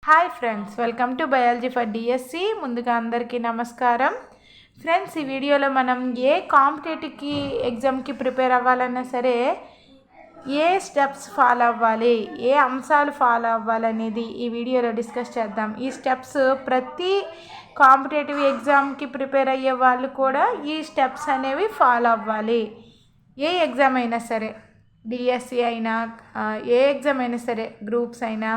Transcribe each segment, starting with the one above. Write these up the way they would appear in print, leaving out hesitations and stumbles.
Hi friends, welcome to biology for DSC. ముందుగా అందరికీ నమస్కారం. ఫ్రెండ్స్, ఈ వీడియోలో మనం ఏ కాంపిటేటివ్కి ఎగ్జామ్కి ప్రిపేర్ అవ్వాలన్నా సరే ఏ స్టెప్స్ ఫాలో అవ్వాలి, ఏ అంశాలు ఫాలో అవ్వాలనేది ఈ వీడియోలో డిస్కస్ చేద్దాం. ఈ స్టెప్స్ ప్రతి కాంపిటేటివ్ ఎగ్జామ్కి ప్రిపేర్ అయ్యే వాళ్ళు కూడా ఈ స్టెప్స్ అనేవి ఫాలో అవ్వాలి. ఏ ఎగ్జామ్ అయినా సరే, డిఎస్సి అయినా, ఏ ఎగ్జామ్ అయినా సరే, గ్రూప్స్ అయినా,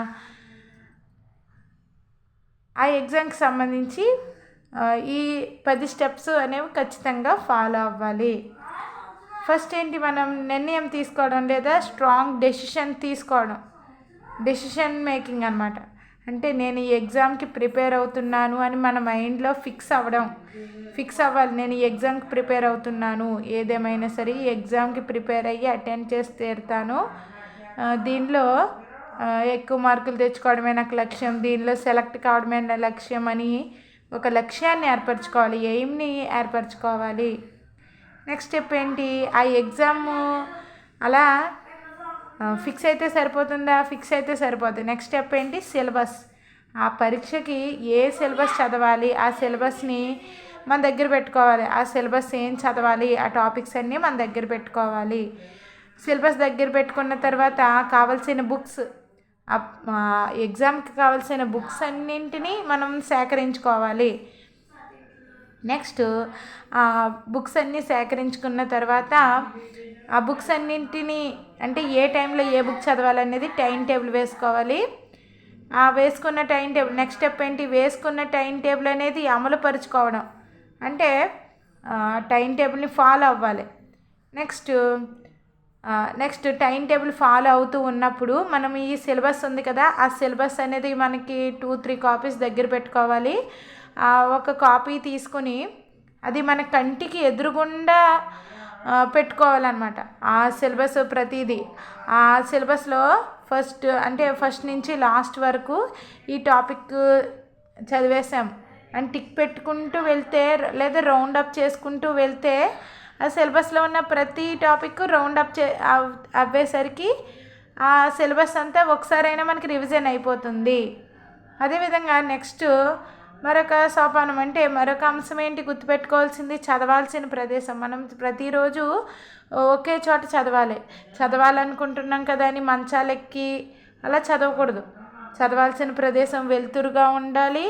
ఆ ఎగ్జామ్కి సంబంధించి ఈ 10 స్టెప్స్ అనేవి ఖచ్చితంగా ఫాలో అవ్వాలి. ఫస్ట్ ఏంటి, మనం నిర్ణయం తీసుకోవడం లేదా స్ట్రాంగ్ డెసిషన్ తీసుకోవడం, డెసిషన్ మేకింగ్ అనమాట. అంటే నేను ఈ ఎగ్జామ్కి ప్రిపేర్ అవుతున్నాను అని మన మైండ్లో ఫిక్స్ అవ్వాలి. నేను ఈ ఎగ్జామ్కి ప్రిపేర్ అవుతున్నాను, ఏదేమైనా సరే ఈ ఎగ్జామ్కి ప్రిపేర్ అయ్యి అటెండ్ చేసి తీరుతాను, దీనిలో ఎక్కువ మార్కులు తెచ్చుకోవడమే నాకు లక్ష్యం, దీనిలో సెలెక్ట్ కావడమే నా లక్ష్యం అని ఒక లక్ష్యాన్ని ఏర్పరచుకోవాలి, ఎయిమ్ని ఏర్పరచుకోవాలి. నెక్స్ట్ స్టెప్ ఏంటి, ఆ ఎగ్జామ్ అలా ఫిక్స్ అయితే సరిపోతుందా? ఫిక్స్ అయితే సరిపోతుంది. నెక్స్ట్ స్టెప్ ఏంటి, సిలబస్. ఆ పరీక్షకి ఏ సిలబస్ చదవాలి, ఆ సిలబస్ని మన దగ్గర పెట్టుకోవాలి. ఆ సిలబస్ ఏం చదవాలి, ఆ టాపిక్స్ అన్నీ మన దగ్గర పెట్టుకోవాలి. సిలబస్ దగ్గర పెట్టుకున్న తర్వాత కావాల్సిన బుక్స్, ఎగ్జామ్కి కావాల్సిన బుక్స్ అన్నింటినీ మనం సేకరించుకోవాలి. నెక్స్ట్ బుక్స్ అన్నీ సేకరించుకున్న తర్వాత ఆ బుక్స్ అన్నింటినీ, అంటే ఏ టైంలో ఏ బుక్ చదవాలనేది టైం టేబుల్ వేసుకోవాలి. ఆ వేసుకున్న టైం టేబుల్, నెక్స్ట్ స్టెప్ ఏంటి, వేసుకున్న టైం టేబుల్ అనేది అమలు పరుచుకోవడం, అంటే టైం టేబుల్ని ఫాలో అవ్వాలి. నెక్స్ట్ టైం టేబుల్ ఫాలో అవుతూ ఉన్నప్పుడు మనం ఈ సిలబస్ ఉంది కదా, ఆ సిలబస్ అనేది మనకి 2-3 కాపీస్ దగ్గర పెట్టుకోవాలి. ఒక కాపీ తీసుకుని అది మన కంటికి ఎదురుగుండా పెట్టుకోవాలన్నమాట. ఆ సిలబస్ ప్రతిదీ, ఆ సిలబస్లో ఫస్ట్ నుంచి లాస్ట్ వరకు ఈ టాపిక్ చదివేసాం అని టిక్ పెట్టుకుంటూ వెళ్తే, లేదా రౌండ్ అప్ చేసుకుంటూ వెళ్తే ఆ సిలబస్లో ఉన్న ప్రతి టాపిక్ రౌండ్ అప్ అవ్వేసరికి ఆ సిలబస్ అంతా ఒకసారైనా మనకి రివిజన్ అయిపోతుంది. అదేవిధంగా నెక్స్ట్ మరొక సోపానం, అంటే మరొక అంశం ఏంటి గుర్తుపెట్టుకోవాల్సింది, చదవాల్సిన ప్రదేశం. మనం ప్రతిరోజు ఒకే చోట చదవాలనుకుంటున్నాం కదా అని మంచాలెక్కి అలా చదవకూడదు. చదవాల్సిన ప్రదేశం వెలుతురుగా ఉండాలి,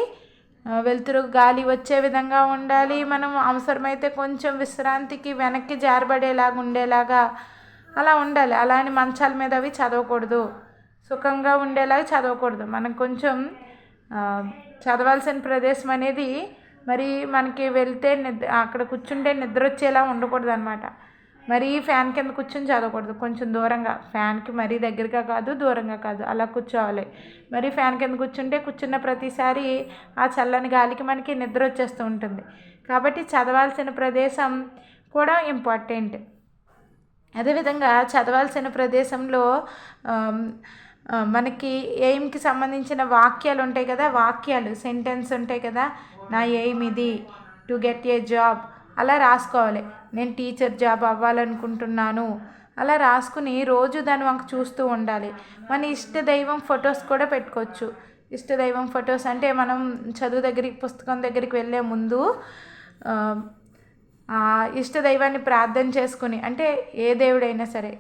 వెలుతురు గాలి వచ్చే విధంగా ఉండాలి. మనం అవసరమైతే కొంచెం విశ్రాంతికి వెనక్కి జారబడేలాగా ఉండేలాగా అలా ఉండాలి. అలా అని మంచాల మీద అవి చదవకూడదు, సుఖంగా ఉండేలాగా చదవకూడదు. మనం కొంచెం చదవాల్సిన ప్రదేశం అనేది మరి మనకి వెళ్తే అక్కడ కూర్చుంటే నిద్ర వచ్చేలా ఉండకూడదు అనమాట. మరీ ఫ్యాన్ కింద కూర్చొని చదవకూడదు, కొంచెం దూరంగా, ఫ్యాన్కి మరీ దగ్గరగా కాదు దూరంగా కాదు అలా కూర్చోవాలి. మరి ఫ్యాన్ కింద కూర్చున్న ప్రతిసారి ఆ చల్లని గాలికి మనకి నిద్ర వచ్చేస్తూ ఉంటుంది. కాబట్టి చదవాల్సిన ప్రదేశం కూడా ఇంపార్టెంట్. అదేవిధంగా చదవాల్సిన ప్రదేశంలో మనకి ఎయిమ్కి సంబంధించిన వాక్యాలు ఉంటాయి కదా, సెంటెన్స్ ఉంటాయి కదా, నా ఎయిమ్ ఇది, టు గెట్ ఏ జాబ్, అలా రాసుకోవాలి. నేను టీచర్ జాబ్ అవ్వాలనుకుంటున్నాను అలా రాసుకుని రోజు దాని వంక చూస్తూ ఉండాలి. మన ఇష్టదైవం ఫొటోస్ కూడా పెట్టుకోవచ్చు. ఇష్టదైవం ఫొటోస్ అంటే మనం పుస్తకం దగ్గరికి వెళ్ళే ముందు ఇష్టదైవాన్ని ప్రార్థన చేసుకుని, అంటే ఏ దేవుడైనా సరే,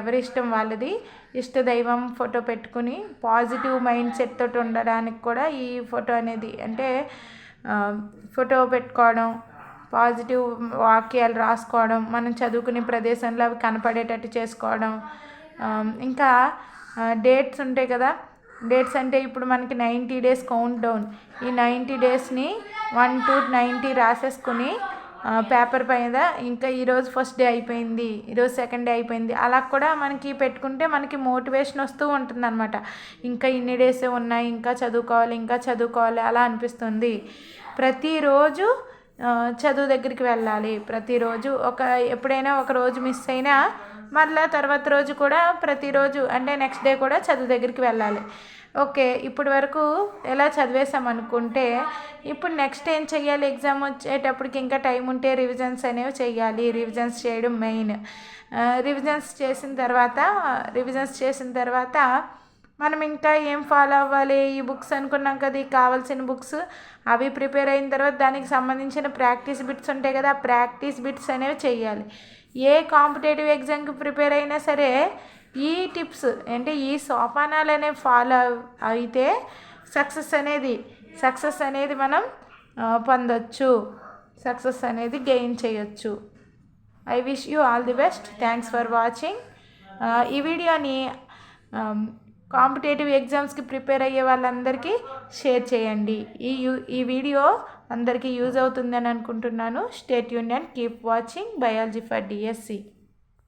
ఎవరి ఇష్టం వాళ్ళది, ఇష్టదైవం ఫోటో పెట్టుకుని పాజిటివ్ మైండ్ సెట్ తోటి ఉండడానికి కూడా ఈ ఫోటో అనేది, అంటే ఫోటో పెట్టుకోవడం, పాజిటివ్ వాక్యాలు రాసుకోవడం, మనం చదువుకునే ప్రదేశంలో అవి కనపడేటట్టు చేసుకోవడం. ఇంకా డేట్స్ ఉంటాయి కదా, డేట్స్ అంటే ఇప్పుడు మనకి 90 days కౌంట్ డౌన్, ఈ 90 daysని 1 to 90 రాసేసుకుని పేపర్ పైన, ఇంకా ఈరోజు ఫస్ట్ డే అయిపోయింది, ఈరోజు సెకండ్ డే అయిపోయింది, అలా కూడా మనకి పెట్టుకుంటే మనకి మోటివేషన్ వస్తూ ఉంటుంది అనమాట. ఇంకా ఇన్ని డేసే ఉన్నాయి, ఇంకా చదువుకోవాలి అలా అనిపిస్తుంది. ప్రతిరోజు చదువు దగ్గరికి వెళ్ళాలి. ప్రతిరోజు ఎప్పుడైనా ఒక రోజు మిస్ అయినా మళ్ళీ తర్వాత రోజు కూడా ప్రతిరోజు, అంటే నెక్స్ట్ డే కూడా చదువు దగ్గరికి వెళ్ళాలి. ఓకే, ఇప్పటి వరకు ఎలా చదివేసామనుకుంటే ఇప్పుడు నెక్స్ట్ ఏం చెయ్యాలి, ఎగ్జామ్ వచ్చేటప్పటికి ఇంకా టైం ఉంటే రివిజన్స్ అనేవి చెయ్యాలి. రివిజన్స్ చేయడం మెయిన్. రివిజన్స్ చేసిన తర్వాత మనం ఇంకా ఏం ఫాలో అవ్వాలి, ఈ బుక్స్ అనుకున్నాం కదా, ఈ కావాల్సిన బుక్స్ అవి ప్రిపేర్ అయిన తర్వాత దానికి సంబంధించిన ప్రాక్టీస్ బిట్స్ ఉంటాయి కదా, ఆ ప్రాక్టీస్ బిట్స్ అనేవి చేయాలి. ఏ కాంపిటేటివ్ ఎగ్జామ్కి ప్రిపేర్ అయినా సరే ఈ టిప్స్ అంటే ఈ సోపానాలు అనేవి ఫాలో అయితే సక్సెస్ అనేది మనం పొందొచ్చు, సక్సెస్ అనేది గెయిన్ చేయొచ్చు. I wish you all the best. Thanks for watching. ఈ వీడియోని కాంపిటేటివ్ ఎగ్జామ్స్కి ప్రిపేర్ అయ్యే వాళ్ళందరికీ షేర్ చేయండి. ఈ వీడియో అందరికీ యూజ్ అవుతుందని అనుకుంటున్నాను. Stay tuned and keep watching biology for DSC.